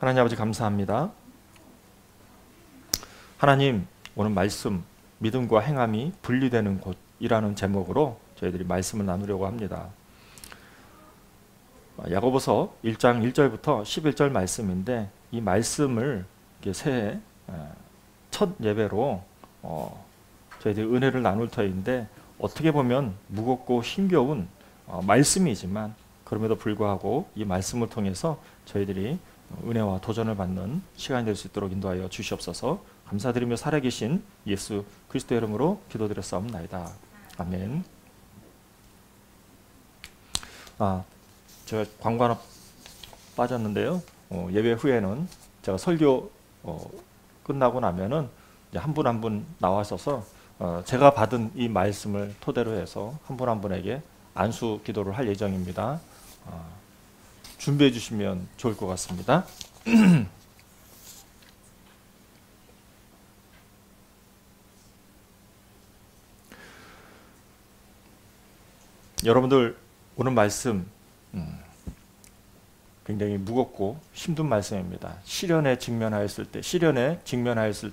하나님 아버지 감사합니다. 하나님, 오늘 말씀 믿음과 행함이 분리되는 곳이라는 제목으로 저희들이 말씀을 나누려고 합니다. 야고보서 1장 1절부터 11절 말씀인데, 이 말씀을 새해 첫 예배로 저희들이 은혜를 나눌 터인데, 어떻게 보면 무겁고 힘겨운 말씀이지만 그럼에도 불구하고 이 말씀을 통해서 저희들이 은혜와 도전을 받는 시간이 될 수 있도록 인도하여 주시옵소서. 감사드리며 살아계신 예수 그리스도의 이름으로 기도드렸사옵나이다. 아멘. 제가 광고 하나 빠졌는데요. 예배 후에는 제가 설교 끝나고 나면은 한 분 한 분 나와셔서 제가 받은 이 말씀을 토대로 해서 한 분 한 분에게 안수 기도를 할 예정입니다. 준비해 주시면 좋을 것 같습니다. 여러분들, 오늘 말씀 굉장히 무겁고 힘든 말씀입니다. 시련에 직면하였을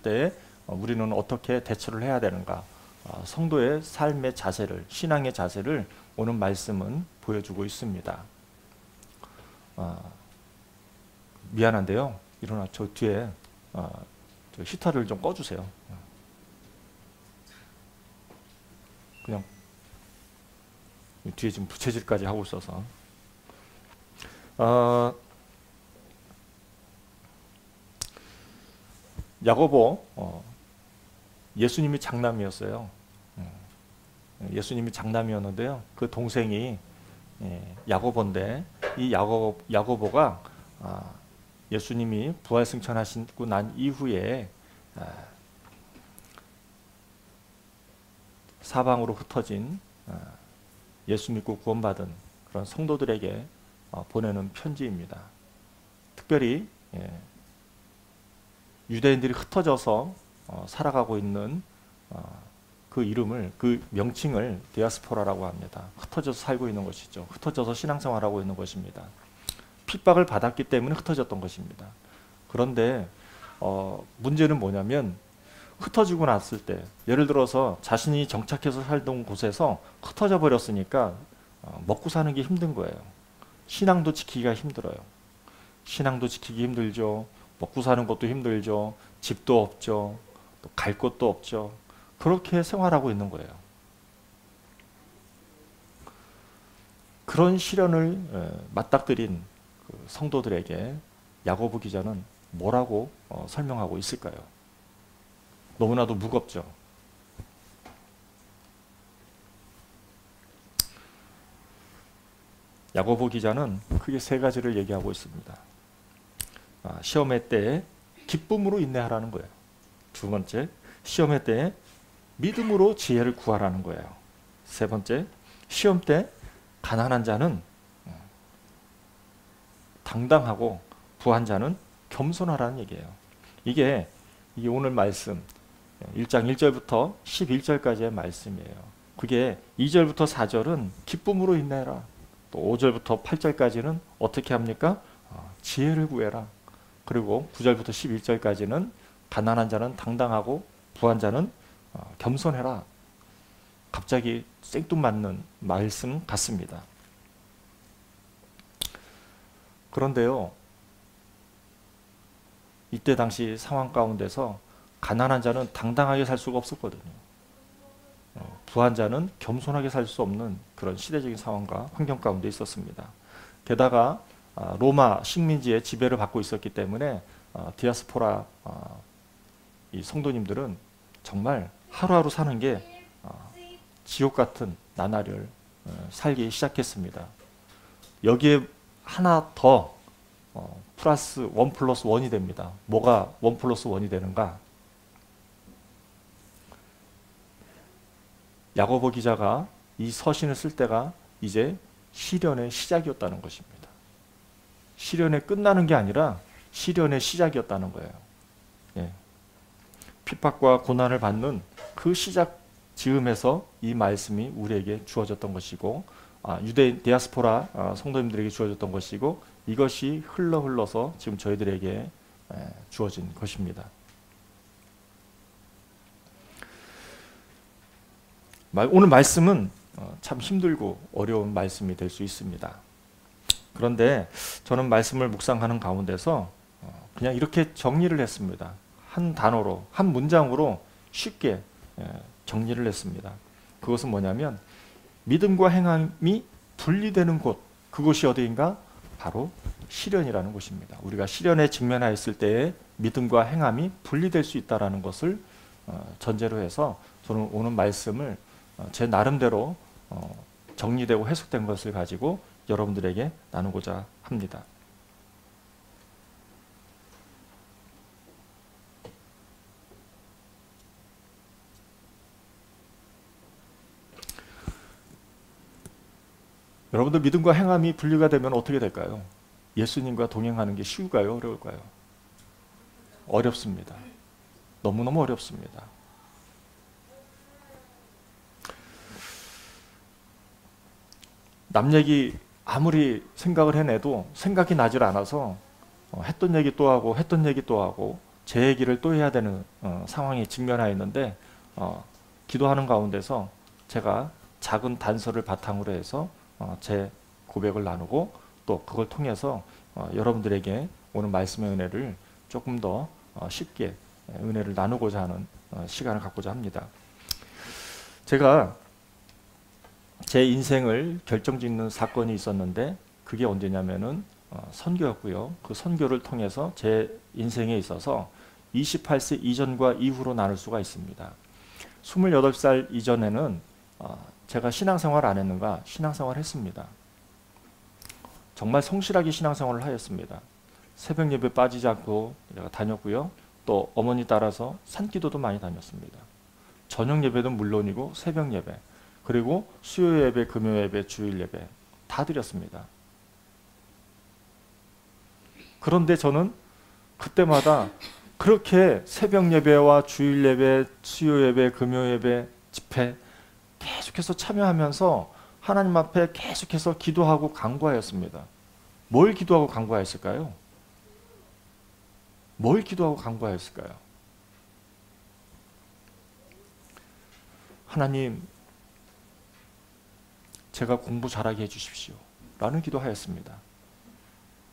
때 우리는 어떻게 대처를 해야 되는가, 성도의 삶의 자세를, 신앙의 자세를 오늘 말씀은 보여주고 있습니다. 미안한데요, 일어나 저 뒤에 저 히터를 좀 꺼주세요. 그냥 뒤에 지금 부채질까지 하고 있어서. 야고보, 예수님이 장남이었어요. 예수님이 장남이었는데요, 그 동생이 야고보인데, 이 야고보가 예수님이 부활승천하시고 난 이후에 사방으로 흩어진 예수 믿고 구원받은 그런 성도들에게 보내는 편지입니다. 특별히 유대인들이 흩어져서 살아가고 있는 그 이름을, 그 명칭을 디아스포라라고 합니다. 흩어져서 살고 있는 것이죠. 흩어져서 신앙생활하고 있는 것입니다. 핍박을 받았기 때문에 흩어졌던 것입니다. 그런데 문제는 뭐냐면, 흩어지고 났을 때, 예를 들어서 자신이 정착해서 살던 곳에서 흩어져 버렸으니까 먹고 사는 게 힘든 거예요. 신앙도 지키기가 힘들어요. 신앙도 지키기 힘들죠. 먹고 사는 것도 힘들죠. 집도 없죠. 또 갈 곳도 없죠. 그렇게 생활하고 있는 거예요. 그런 시련을 맞닥뜨린 그 성도들에게 야고보 기자는 뭐라고 설명하고 있을까요? 너무나도 무겁죠. 야고보 기자는 크게 세 가지를 얘기하고 있습니다. 시험의 때에 기쁨으로 인내하라는 거예요. 두 번째, 시험의 때에 믿음으로 지혜를 구하라는 거예요. 세 번째, 시험 때 가난한 자는 당당하고 부한 자는 겸손하라는 얘기예요. 이게 오늘 말씀 1장 1절부터 11절까지의 말씀이에요. 그게 2절부터 4절은 기쁨으로 인내해라. 또 5절부터 8절까지는 어떻게 합니까? 지혜를 구해라. 그리고 9절부터 11절까지는 가난한 자는 당당하고 부한 자는 겸손해라. 갑자기 생뚱맞는 말씀 같습니다. 그런데요, 이때 당시 상황 가운데서 가난한 자는 당당하게 살 수가 없었거든요. 부한 자는 겸손하게 살 수 없는 그런 시대적인 상황과 환경 가운데 있었습니다. 게다가 로마 식민지의 지배를 받고 있었기 때문에 디아스포라 이 성도님들은 정말 하루하루 사는 게 지옥 같은 나날을 살기 시작했습니다. 여기에 하나 더 플러스 1 플러스 1이 됩니다. 뭐가 1 플러스 1이 되는가? 야고보 기자가 이 서신을 쓸 때가 이제 시련의 시작이었다는 것입니다. 시련의 끝나는 게 아니라 시련의 시작이었다는 거예요. 핍박과 고난을 받는 그 시작 즈음에서 이 말씀이 우리에게 주어졌던 것이고, 유대인 디아스포라 성도님들에게 주어졌던 것이고, 이것이 흘러서 지금 저희들에게 주어진 것입니다. 오늘 말씀은 참 힘들고 어려운 말씀이 될 수 있습니다. 그런데 저는 말씀을 묵상하는 가운데서 그냥 이렇게 정리를 했습니다. 한 단어로, 한 문장으로 쉽게 정리를 했습니다. 그것은 뭐냐면 믿음과 행함이 분리되는 곳, 그곳이 어디인가? 바로 시련이라는 곳입니다. 우리가 시련에 직면하였을 때에 믿음과 행함이 분리될 수 있다는 것을 전제로 해서 저는 오늘 말씀을 제 나름대로 정리되고 해석된 것을 가지고 여러분들에게 나누고자 합니다. 여러분들 믿음과 행함이 분리가 되면 어떻게 될까요? 예수님과 동행하는 게 쉬울까요? 어려울까요? 어렵습니다. 너무너무 어렵습니다. 남 얘기 아무리 생각을 해내도 생각이 나질 않아서 했던 얘기 또 하고 했던 얘기 또 하고 제 얘기를 또 해야 되는 상황에 직면하였는데 기도하는 가운데서 제가 작은 단서를 바탕으로 해서 제 고백을 나누고 또 그걸 통해서 여러분들에게 오늘 말씀의 은혜를 조금 더 쉽게 은혜를 나누고자 하는 시간을 갖고자 합니다. 제가 제 인생을 결정짓는 사건이 있었는데 그게 언제냐면은 선교였고요. 그 선교를 통해서 제 인생에 있어서 28세 이전과 이후로 나눌 수가 있습니다. 28살 이전에는 제가 신앙생활 안 했는가? 신앙생활 했습니다. 정말 성실하게 신앙생활을 하였습니다. 새벽 예배 빠지지 않고 제가 다녔고요. 또 어머니 따라서 산기도도 많이 다녔습니다. 저녁 예배도 물론이고 새벽 예배, 그리고 수요 예배, 금요 예배, 주일 예배 다 드렸습니다. 그런데 저는 그때마다 그렇게 새벽 예배와 주일 예배, 수요 예배, 금요 예배, 집회 계속해서 참여하면서 하나님 앞에 계속해서 기도하고 간구하였습니다. 뭘 기도하고 간구하였을까요? 뭘 기도하고 간구하였을까요? 하나님, 제가 공부 잘하게 해주십시오 라는 기도하였습니다.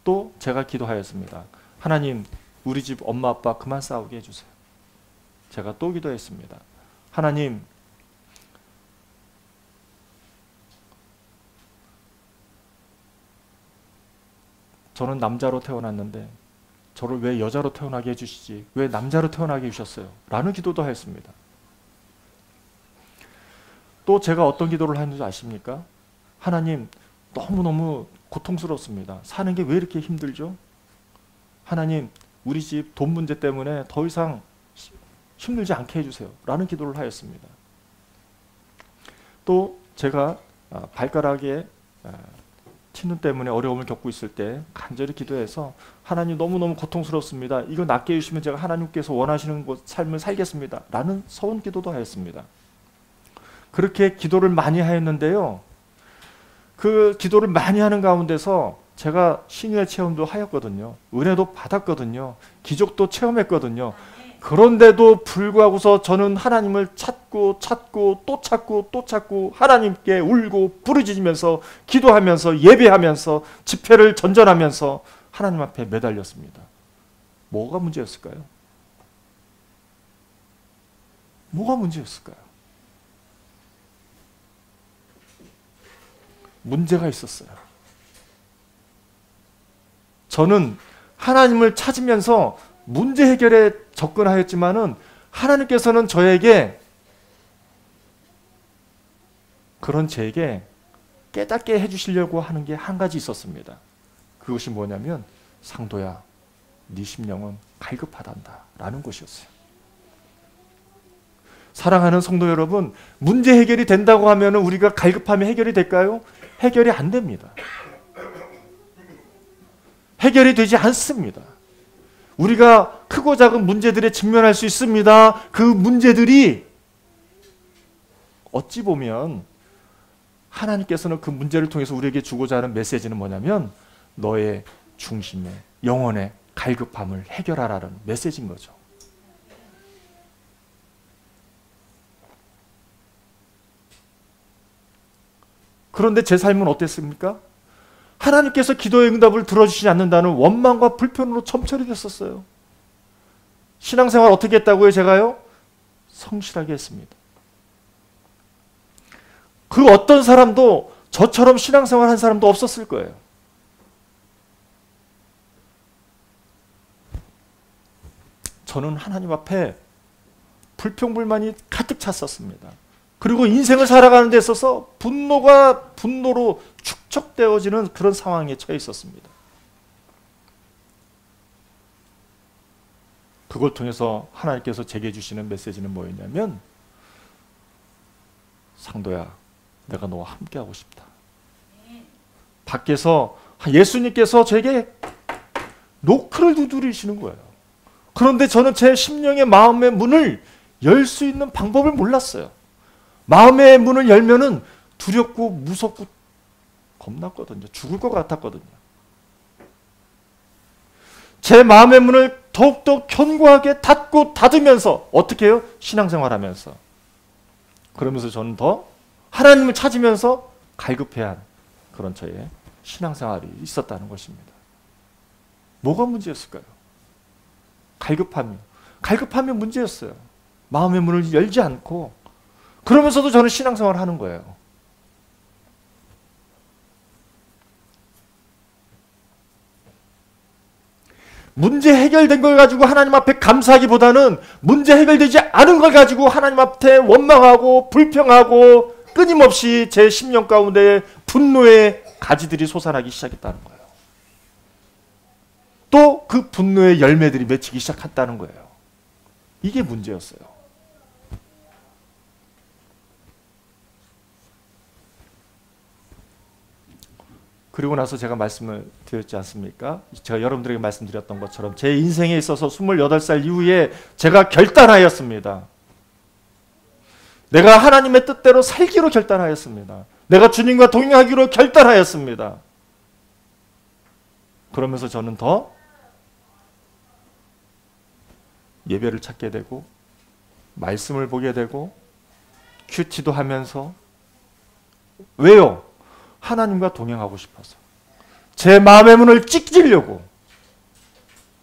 또 제가 기도하였습니다. 하나님, 우리 집 엄마 아빠 그만 싸우게 해주세요. 제가 또 기도했습니다. 하나님, 저는 남자로 태어났는데 저를 왜 여자로 태어나게 해주시지? 왜 남자로 태어나게 해주셨어요? 라는 기도도 하였습니다. 또 제가 어떤 기도를 하는지 아십니까? 하나님, 너무너무 고통스럽습니다. 사는 게 왜 이렇게 힘들죠? 하나님, 우리 집 돈 문제 때문에 더 이상 힘들지 않게 해주세요 라는 기도를 하였습니다. 또 제가 발가락에 치는 때문에 어려움을 겪고 있을 때 간절히 기도해서 하나님, 너무너무 고통스럽습니다. 이거 낫게 해주시면 제가 하나님께서 원하시는 삶을 살겠습니다 라는 서운 기도도 하였습니다. 그렇게 기도를 많이 하였는데요, 그 기도를 많이 하는 가운데서 제가 신유의 체험도 하였거든요. 은혜도 받았거든요. 기적도 체험했거든요. 그런데도 불구하고서 저는 하나님을 찾고 또 찾고 하나님께 울고 부르짖으면서 기도하면서 예배하면서 집회를 전전하면서 하나님 앞에 매달렸습니다. 뭐가 문제였을까요? 뭐가 문제였을까요? 문제가 있었어요. 저는 하나님을 찾으면서 문제 해결에 접근하였지만은 하나님께서는 저에게 그런 제게 깨닫게 해주시려고 하는 게 한 가지 있었습니다. 그것이 뭐냐면, 상도야, 네 심령은 갈급하단다 라는 것이었어요. 사랑하는 성도 여러분, 문제 해결이 된다고 하면 우리가 갈급하면 해결이 될까요? 해결이 안 됩니다. 해결이 되지 않습니다. 우리가 크고 작은 문제들에 직면할 수 있습니다. 그 문제들이 어찌 보면 하나님께서는 그 문제를 통해서 우리에게 주고자 하는 메시지는 뭐냐면, 너의 중심의 영혼의 갈급함을 해결하라는 메시지인 거죠. 그런데 제 삶은 어땠습니까? 하나님께서 기도의 응답을 들어주시지 않는다는 원망과 불편으로 점철이 됐었어요. 신앙생활 어떻게 했다고요? 제가요? 성실하게 했습니다. 그 어떤 사람도 저처럼 신앙생활 한 사람도 없었을 거예요. 저는 하나님 앞에 불평불만이 가득 찼었습니다. 그리고 인생을 살아가는 데 있어서 분노가 분노로 축적되어지는 그런 상황에 처해 있었습니다. 그걸 통해서 하나님께서 제게 주시는 메시지는 뭐였냐면, 상도야, 내가 너와 함께하고 싶다. 밖에서 예수님께서 제게 노크를 두드리시는 거예요. 그런데 저는 제 심령의 마음의 문을 열 수 있는 방법을 몰랐어요. 마음의 문을 열면은 두렵고 무섭고 겁났거든요. 죽을 것 같았거든요. 제 마음의 문을 더욱더 견고하게 닫고 닫으면서 어떻게 해요? 신앙생활하면서. 그러면서 저는 더 하나님을 찾으면서 갈급해한 그런 저의 신앙생활이 있었다는 것입니다. 뭐가 문제였을까요? 갈급함이 문제였어요. 마음의 문을 열지 않고, 그러면서도 저는 신앙생활을 하는 거예요. 문제 해결된 걸 가지고 하나님 앞에 감사하기보다는 문제 해결되지 않은 걸 가지고 하나님 앞에 원망하고 불평하고 끊임없이 제 심령 가운데 분노의 가지들이 솟아나기 시작했다는 거예요. 또 그 분노의 열매들이 맺히기 시작했다는 거예요. 이게 문제였어요. 그리고 나서 제가 말씀을 드렸지 않습니까? 제가 여러분들에게 말씀드렸던 것처럼 제 인생에 있어서 28살 이후에 제가 결단하였습니다. 내가 하나님의 뜻대로 살기로 결단하였습니다. 내가 주님과 동행하기로 결단하였습니다. 그러면서 저는 더 예배를 찾게 되고 말씀을 보게 되고 큐티도 하면서, 왜요? 하나님과 동행하고 싶어서, 제 마음의 문을 찢으려고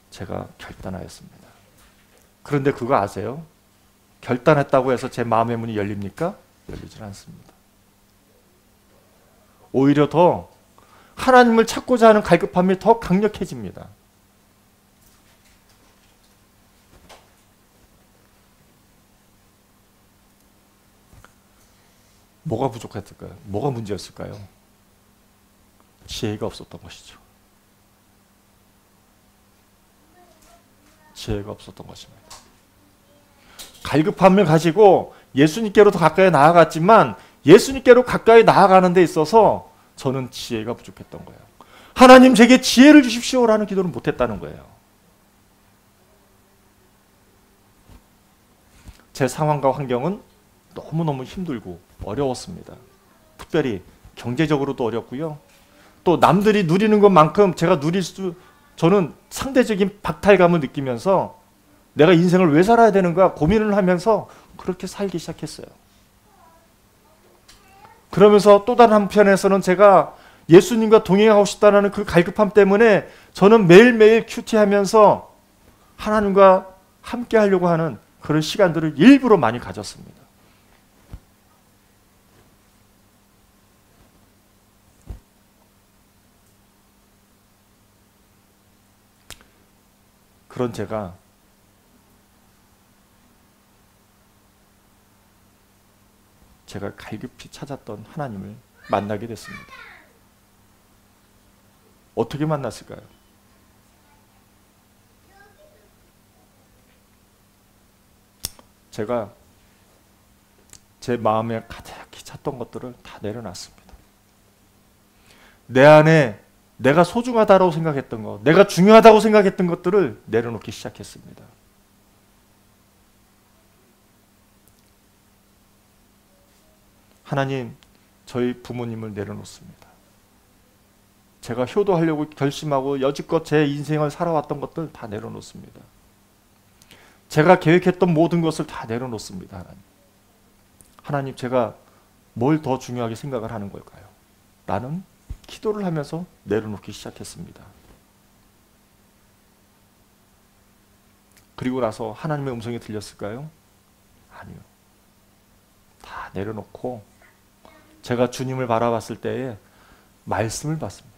제가 결단하였습니다. 그런데 그거 아세요? 결단했다고 해서 제 마음의 문이 열립니까? 열리질 않습니다. 오히려 더 하나님을 찾고자 하는 갈급함이 더 강력해집니다. 뭐가 부족했을까요? 뭐가 문제였을까요? 지혜가 없었던 것이죠. 지혜가 없었던 것입니다. 갈급함을 가지고 예수님께로 더 가까이 나아갔지만 예수님께로 가까이 나아가는 데 있어서 저는 지혜가 부족했던 거예요. 하나님 제게 지혜를 주십시오라는 기도를 못했다는 거예요. 제 상황과 환경은 너무너무 힘들고 어려웠습니다. 특별히 경제적으로도 어렵고요. 또 남들이 누리는 것만큼 제가 저는 상대적인 박탈감을 느끼면서 내가 인생을 왜 살아야 되는가 고민을 하면서 그렇게 살기 시작했어요. 그러면서 또 다른 한편에서는 제가 예수님과 동행하고 싶다는 그 갈급함 때문에 저는 매일매일 큐티하면서 하나님과 함께 하려고 하는 그런 시간들을 일부러 많이 가졌습니다. 그런 제가 갈급히 찾았던 하나님을 만나게 됐습니다. 어떻게 만났을까요? 제가 제 마음에 가득히 찼던 것들을 다 내려놨습니다. 내 안에 내가 소중하다고 생각했던 것, 내가 중요하다고 생각했던 것들을 내려놓기 시작했습니다. 하나님, 저희 부모님을 내려놓습니다. 제가 효도하려고 결심하고 여지껏 제 인생을 살아왔던 것들 다 내려놓습니다. 제가 계획했던 모든 것을 다 내려놓습니다. 하나님. 하나님, 제가 뭘 더 중요하게 생각을 하는 걸까요? 라는 기도를 하면서 내려놓기 시작했습니다. 그리고 나서 하나님의 음성이 들렸을까요? 아니요. 다 내려놓고 제가 주님을 바라봤을 때에 말씀을 봤습니다.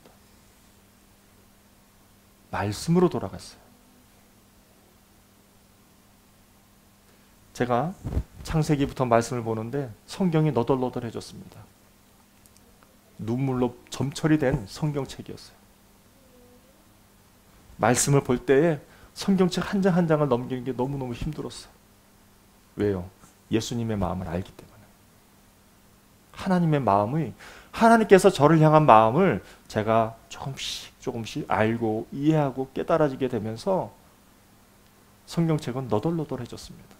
말씀으로 돌아갔어요. 제가 창세기부터 말씀을 보는데 성경이 너덜너덜해졌습니다. 눈물로 점철이 된 성경책이었어요. 말씀을 볼 때에 성경책 한 장 한 장을 넘기는 게 너무너무 힘들었어요. 왜요? 예수님의 마음을 알기 때문에. 하나님의 마음이, 하나님께서 저를 향한 마음을 제가 조금씩 알고 이해하고 깨달아지게 되면서 성경책은 너덜너덜해졌습니다.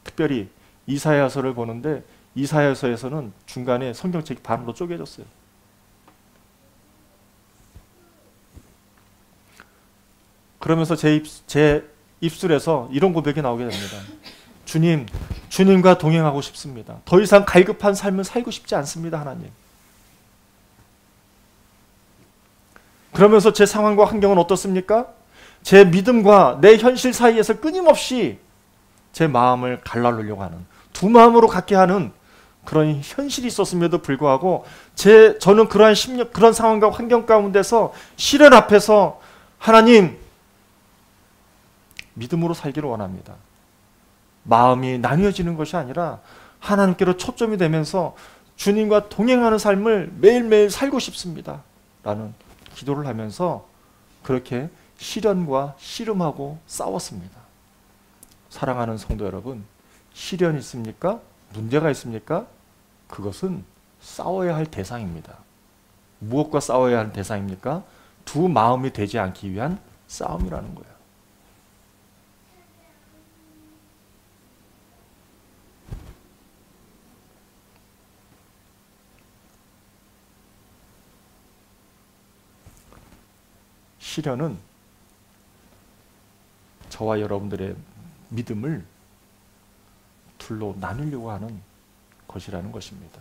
특별히 이사야서를 보는데 이사야서에서는 중간에 성경책이 반으로 쪼개졌어요. 그러면서 제 입술에서 이런 고백이 나오게 됩니다. 주님, 주님과 동행하고 싶습니다. 더 이상 갈급한 삶을 살고 싶지 않습니다, 하나님. 그러면서 제 상황과 환경은 어떻습니까? 제 믿음과 내 현실 사이에서 끊임없이 제 마음을 갈라놓으려고 하는, 두 마음으로 갖게 하는 그런 현실이 있었음에도 불구하고 저는 그런 상황과 환경 가운데서 시련 앞에서 하나님, 믿음으로 살기를 원합니다. 마음이 나뉘어지는 것이 아니라 하나님께로 초점이 되면서 주님과 동행하는 삶을 매일매일 살고 싶습니다. 라는 기도를 하면서 그렇게 시련과 씨름하고 싸웠습니다. 사랑하는 성도 여러분, 시련이 있습니까? 문제가 있습니까? 그것은 싸워야 할 대상입니다. 무엇과 싸워야 할 대상입니까? 두 마음이 되지 않기 위한 싸움이라는 거예요. 시련은 저와 여러분들의 믿음을 둘로 나누려고 하는 것이라는 것입니다.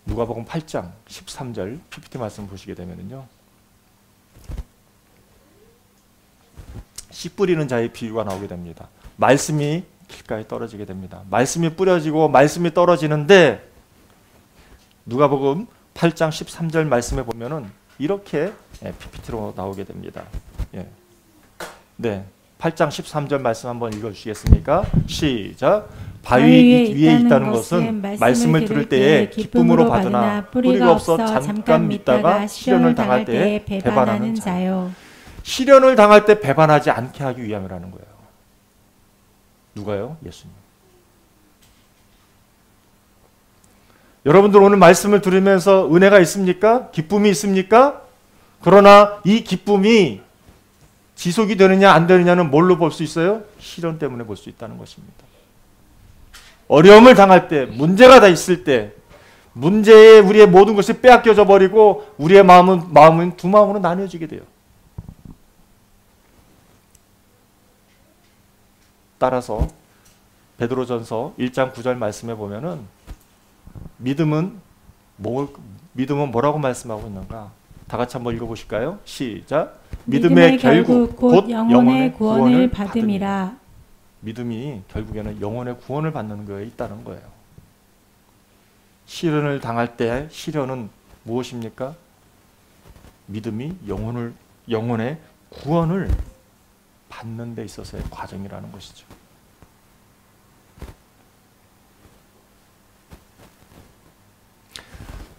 누가복음 8장 13절 PPT 말씀 보시게 되면요, 씨 뿌리는 자의 비유가 나오게 됩니다. 말씀이 길가에 떨어지게 됩니다. 말씀이 뿌려지고 말씀이 떨어지는데 누가복음 8장 13절 말씀에 보면은 이렇게 PPT로 나오게 됩니다. 예. 네, 8장 13절 말씀 한번 읽어주시겠습니까? 시작. 바위 위에 있다는 것은 말씀을 들을 때에 기쁨으로 받으나 뿌리가 없어 잠깐 믿다가 시련을 당할 때에 배반하는 자요. 시련을 당할 때 배반하지 않게 하기 위함이라는 거예요. 누가요? 예수님. 여러분들 오늘 말씀을 들으면서 은혜가 있습니까? 기쁨이 있습니까? 그러나 이 기쁨이 지속이 되느냐 안 되느냐는 뭘로 볼 수 있어요? 시련 때문에 볼 수 있다는 것입니다. 어려움을 당할 때, 문제가 다 있을 때, 문제에 우리의 모든 것이 빼앗겨져 버리고 우리의 마음은 두 마음으로 나뉘어지게 돼요. 따라서 베드로전서 1장 9절 말씀에 보면은 믿음은 뭐라고 말씀하고 있는가? 다 같이 한번 읽어보실까요? 시작. 믿음의 결국 곧 영혼의 구원을 받음이라. 믿음이 결국에는 영혼의 구원을 받는 거에 있다는 거예요. 시련을 당할 때 시련은 무엇입니까? 믿음이 영혼의 구원을 받는 데 있어서의 과정이라는 것이죠.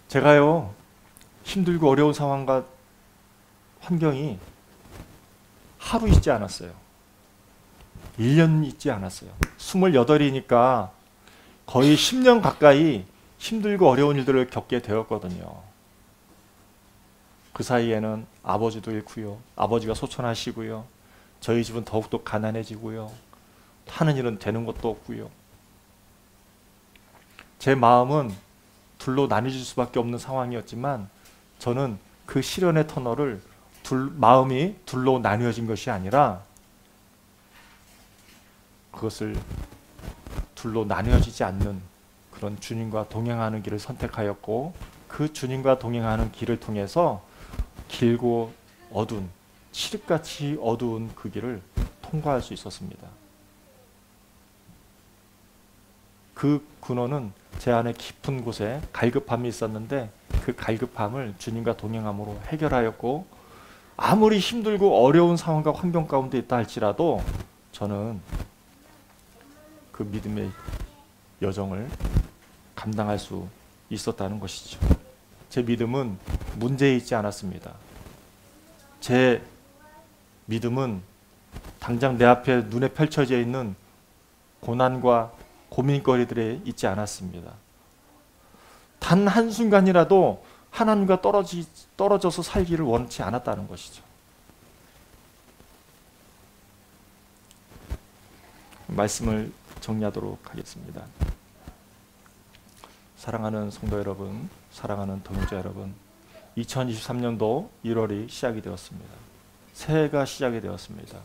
제가요, 힘들고 어려운 상황과 환경이 하루 있지 않았어요. 1년 있지 않았어요. 28이니까 거의 10년 가까이 힘들고 어려운 일들을 겪게 되었거든요. 그 사이에는 아버지도 잃고요. 아버지가 소천하시고요. 저희 집은 더욱더 가난해지고요. 하는 일은 되는 것도 없고요. 제 마음은 둘로 나뉘어질 수밖에 없는 상황이었지만 저는 그 시련의 터널을 마음이 둘로 나뉘어진 것이 아니라 그것을 둘로 나뉘어지지 않는 그런 주님과 동행하는 길을 선택하였고, 그 주님과 동행하는 길을 통해서 길고 어두운, 칠흑같이 어두운 그 길을 통과할 수 있었습니다. 그 근원은 제 안에 깊은 곳에 갈급함이 있었는데 그 갈급함을 주님과 동행함으로 해결하였고, 아무리 힘들고 어려운 상황과 환경 가운데 있다 할지라도 저는 그 믿음의 여정을 감당할 수 있었다는 것이죠. 제 믿음은 문제에 있지 않았습니다. 제 믿음은 당장 내 앞에 눈에 펼쳐져 있는 고난과 고민거리들에 있지 않았습니다. 단 한순간이라도 하나님과 떨어져서 살기를 원치 않았다는 것이죠. 말씀을 정리하도록 하겠습니다. 사랑하는 성도 여러분, 사랑하는 동역자 여러분, 2023년도 1월이 시작이 되었습니다. 새해가 시작이 되었습니다.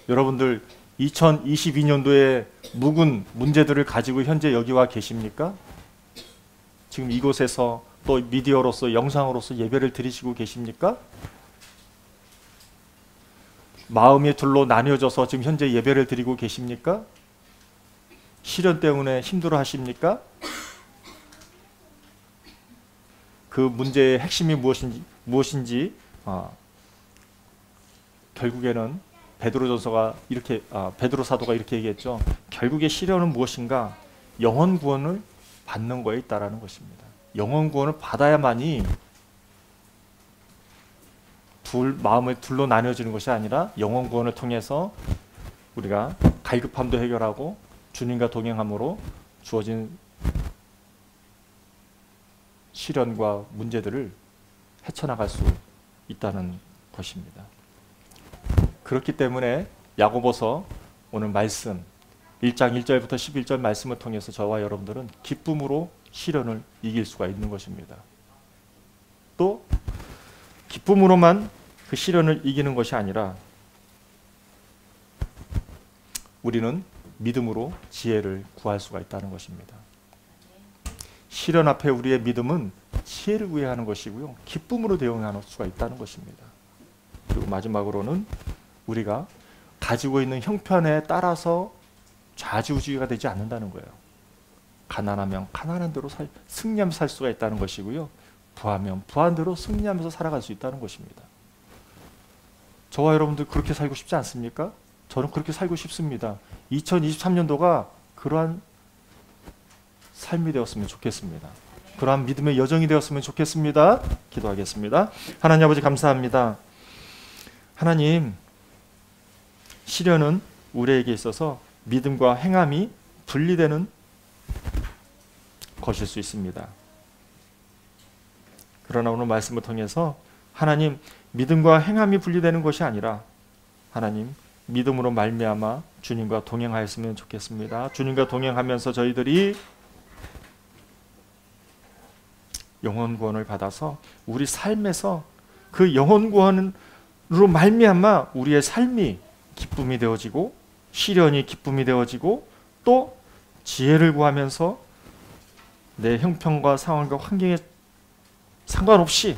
여러분들 2022년도에 묵은 문제들을 가지고 현재 여기 와 계십니까? 지금 이곳에서 또 미디어로서 영상으로서 예배를 드리시고 계십니까? 마음이 둘로 나뉘어져서 지금 현재 예배를 드리고 계십니까? 시련 때문에 힘들어 하십니까? 그 문제의 핵심이 무엇인지 결국에는 베드로 사도가 이렇게 얘기했죠. 결국에 시련은 무엇인가? 영혼 구원을 받는 거에 있다라는 것입니다. 영혼 구원을 받아야만이 마음을 둘로 나뉘어지는 것이 아니라 영혼 구원을 통해서 우리가 갈급함도 해결하고 주님과 동행함으로 주어진 시련과 문제들을 헤쳐나갈 수 있다는 것입니다. 그렇기 때문에 야고보서 오늘 말씀 1장 1절부터 11절 말씀을 통해서 저와 여러분들은 기쁨으로 시련을 이길 수가 있는 것입니다. 또 기쁨으로만 그 시련을 이기는 것이 아니라 우리는 믿음으로 지혜를 구할 수가 있다는 것입니다. 시련 앞에 우리의 믿음은 지혜를 구해야 하는 것이고요. 기쁨으로 대응할 수가 있다는 것입니다. 그리고 마지막으로는 우리가 가지고 있는 형편에 따라서 좌지우지가 되지 않는다는 거예요. 가난하면 가난한 대로 승리하면서 살 수가 있다는 것이고요. 부하면 부한 대로 승리하면서 살아갈 수 있다는 것입니다. 저와 여러분들 그렇게 살고 싶지 않습니까? 저는 그렇게 살고 싶습니다. 2023년도가 그러한 삶이 되었으면 좋겠습니다. 그러한 믿음의 여정이 되었으면 좋겠습니다. 기도하겠습니다. 하나님 아버지 감사합니다. 하나님, 시련은 우리에게 있어서 믿음과 행함이 분리되는 것일 수 있습니다. 그러나 오늘 말씀을 통해서 하나님, 믿음과 행함이 분리되는 것이 아니라 하나님, 믿음으로 말미암아 주님과 동행하였으면 좋겠습니다. 주님과 동행하면서 저희들이 영혼 구원을 받아서 우리 삶에서 그 영혼 구원으로 말미암아 우리의 삶이 기쁨이 되어지고 시련이 기쁨이 되어지고 또 지혜를 구하면서 내 형편과 상황과 환경에 상관없이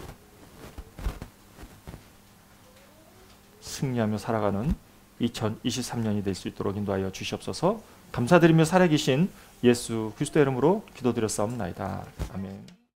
승리하며 살아가는 2023년이 될 수 있도록 인도하여 주시옵소서. 감사드리며 살아계신 예수 그리스도의 이름으로 기도드렸사옵나이다. 아멘.